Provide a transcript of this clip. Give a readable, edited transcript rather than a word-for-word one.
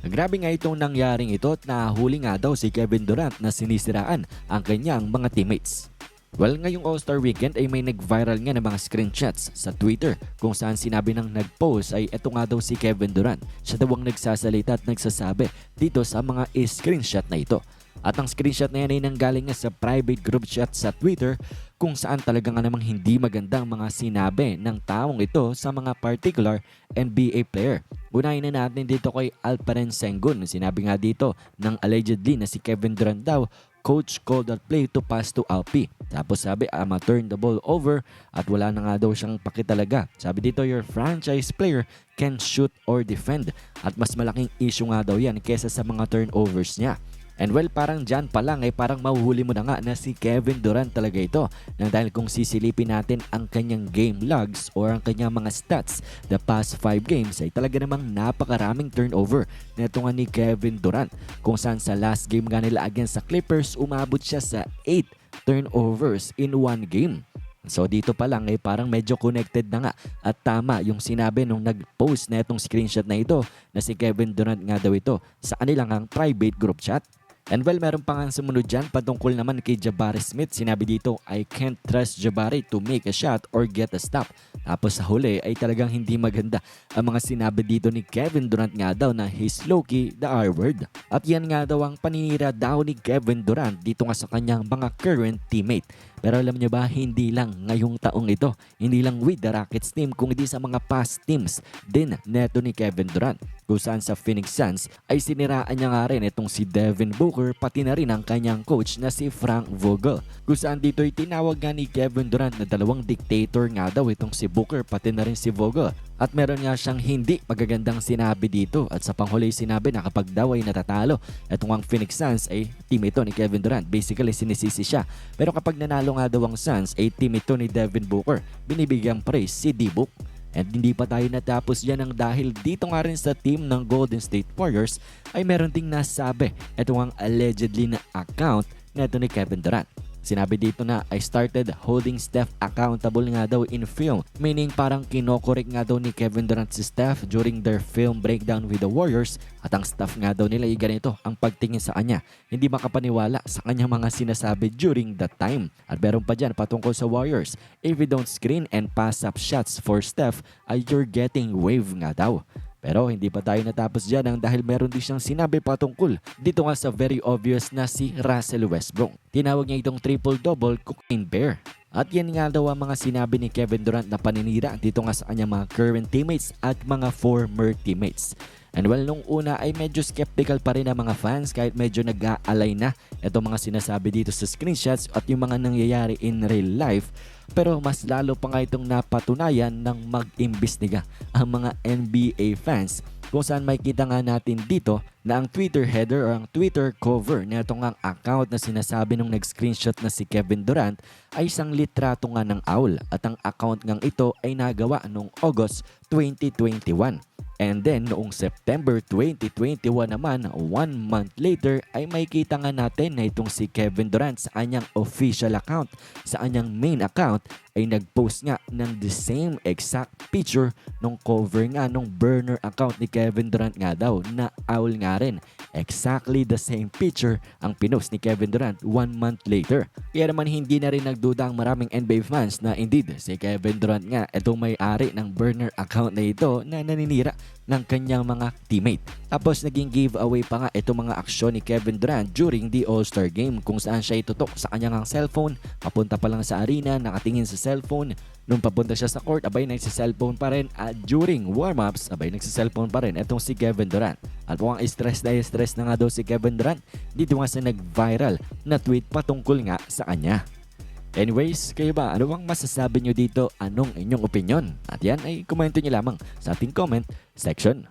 Grabe nga itong nangyaring ito at nahuli nga daw si Kevin Durant na sinisiraan ang kanyang mga teammates. Well, ngayong All-Star Weekend ay may nag-viral nga ng mga screenshots sa Twitter kung saan sinabi ng nag-post ay eto nga daw si Kevin Durant. Siya daw ang nagsasalita at nagsasabi dito sa mga screenshot na ito. At ang screenshot na yan ay nanggaling nga sa private group chat sa Twitter kung saan talaga nga namang hindi magandang mga sinabi ng taong ito sa mga particular NBA player. Unahin na natin dito kay Alperen Sengun. Sinabi nga dito ng allegedly na si Kevin Durant daw, "Coach called that play to pass to Alpi." Tapos sabi, "I'ma turn the ball over," at wala na nga daw siyang pakitalaga. Sabi dito, "Your franchise player can shoot or defend." At mas malaking issue nga daw yan kesa sa mga turnovers niya. And well, parang dyan pa lang ay parang mahuhuli mo na nga na si Kevin Durant talaga ito. Nang dahil kung sisilipin natin ang kanyang game logs or ang kanyang mga stats the past 5 games ay talaga namang napakaraming turnover na ito nga ni Kevin Durant. Kung saan sa last game nga nila against sa Clippers, umabot siya sa 8 turnovers in 1 game. So dito pa lang ay parang medyo connected na nga at tama yung sinabi nung nag-post na itong screenshot na ito na si Kevin Durant nga daw ito sa kanilang ang private group chat. And well, meron pa nga sumunod dyan patungkol naman kay Jabari Smith. Sinabi dito, "I can't trust Jabari to make a shot or get a stop." Tapos sa huli ay talagang hindi maganda ang mga sinabi dito ni Kevin Durant nga daw na he's low-key the R-word. At yan nga daw ang paninira daw ni Kevin Durant dito nga sa kanyang mga current teammate. Pero alam nyo ba, hindi lang ngayong taong ito, hindi lang with the Rockets team, kung hindi sa mga past teams din neto ni Kevin Durant. Kung saan sa Phoenix Suns ay siniraan niya nga rin itong si Devin Booker, pati na rin ang kanyang coach na si Frank Vogel. Kung saan dito ay tinawag nga ni Kevin Durant na dalawang dictator nga daw itong si Booker pati na rin si Vogel. At meron nga siyang hindi magagandang sinabi dito at sa panghuli sinabi na kapag daw ay natatalo, itong ang Phoenix Suns ay team ito ni Kevin Durant. Basically sinisisi siya. Pero kapag nanalo nga daw ang Suns ay team ito ni Devin Booker, binibigyang praise si D-Book. At hindi pa tayo natapos yan ang dahil dito nga rin sa team ng Golden State Warriors ay meron ding nasabi itong ang allegedly na account neto ni Kevin Durant. Sinabi dito na, "I started holding Steph accountable nga daw in film." Meaning parang kinokorek nga daw ni Kevin Durant si Steph during their film breakdown with the Warriors at ang staff nga daw nila ay ganito ang pagtingin sa kanya. Hindi makapaniwala sa kanyang mga sinasabi during that time. At meron pa dyan patungkol sa Warriors, "If you don't screen and pass up shots for Steph, ay you're getting wave nga daw." Pero hindi pa tayo natapos dyan dahil meron din siyang sinabi patungkol dito nga sa very obvious na si Russell Westbrook. Tinawag niya itong triple-double cocaine bear. At yan nga daw ang mga sinabi ni Kevin Durant na paninira dito nga sa kanyang mga current teammates at mga former teammates. And well, nung una ay medyo skeptical pa rin ang mga fans kahit medyo nag-aalay na itong mga sinasabi dito sa screenshots at yung mga nangyayari in real life. Pero mas lalo pa nga itong napatunayan ng mag-imbestiga ang mga NBA fans kung saan makikita nga natin dito na ang Twitter header o ang Twitter cover na itong ang account na sinasabi nung nag-screenshot na si Kevin Durant ay isang litrato nga ng owl at ang account ngang ito ay nagawa noong August 2021. And then noong September 2021 naman, 1 month later ay makikita nga natin na itong si Kevin Durant sa kanyang official account, sa kanyang main account ay nag-post nga ng the same exact picture nung cover nga nung burner account ni Kevin Durant nga daw na owl nga rin. Exactly the same picture ang pinost ni Kevin Durant 1 month later. Kaya naman hindi na rin nagduda ang maraming NBA fans na indeed si Kevin Durant nga itong may-ari ng burner account na ito na naninira ng kanyang mga teammate. Tapos naging giveaway pa nga itong mga aksyon ni Kevin Durant during the All-Star Game kung saan siya itutok sa kanyang cellphone, papunta pa lang sa arena, nakatingin sa cellphone. Nung papunta siya sa court, abay nagsa-cellphone pa rin at during warm-ups, abay nagsa-cellphone pa rin itong si Kevin Durant. At mukhang stress na nga daw si Kevin Durant dito nga sa nag-viral na tweet patungkol nga sa kanya. Anyways, kayo ba? Ano bang masasabi nyo dito? Anong inyong opinion? At yan ay komento nyo lamang sa ating comment section.